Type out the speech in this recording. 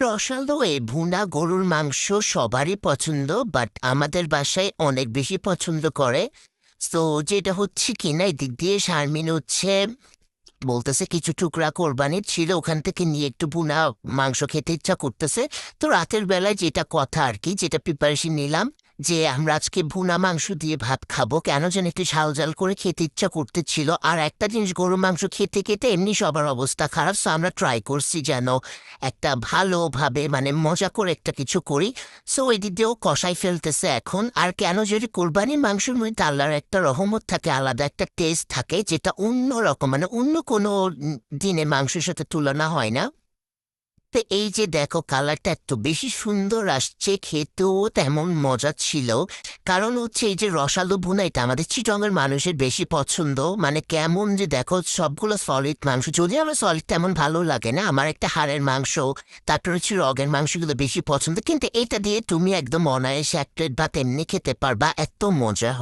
রসালো এই ভুনা গরুর মাংস সবারই পছন্দ, বাট আমাদের বাসায় অনেক বেশি পছন্দ করে। তো যেটা হচ্ছে কিনা এদিক দিয়ে শারমিন হচ্ছে বলতেছে কিছু টুকরা কোরবানির ছিল, ওখান থেকে নিয়ে একটু ভুনা মাংস খেতে ইচ্ছা করতেছে। তো রাতের বেলায় যেটা কথা আর কি, যেটা প্রিপারেশন নিলাম যে আমরা আজকে ভুনা মাংস দিয়ে ভাত খাবো, কেন যেন একটু ঝাল ঝাল করে খেতে ইচ্ছা করতেছিল। আর একটা জিনিস, গরু মাংস খেতে খেতে এমনি সবার অবস্থা খারাপ, সো আমরা ট্রাই করছি যেন একটা ভালোভাবে মানে মজা করে একটা কিছু করি। সো ওই দিক দিয়েও কষাই ফেলতেছে এখন। আর কেন যদি কোরবানির মাংসের মধ্যে আল্লাহর একটা রহমত থাকে, আলাদা একটা টেস্ট থাকে, যেটা অন্য রকম মানে অন্য কোনো দিনে মাংসের সাথে তুলনা হয় না। তো এই যে দেখো কালারটা এত বেশি সুন্দর আসছে, খেতেও তেমন মজা ছিল। কারণ হচ্ছে এই যে রসালো ভুনা, এটা আমাদের চিটংয়ের মানুষের বেশি পছন্দ। মানে কেমন যে দেখো সবগুলো সলিড মাংস, যদিও আমার সলিড তেমন ভালো লাগে না, আমার একটা হাড়ের মাংস, তারপর হচ্ছে রগের মাংসগুলো বেশি পছন্দ। কিন্তু এটা দিয়ে তুমি একদম অনায়াসে এক প্লেট ভাত এমনি খেতে পারবা, এত মজা হয়।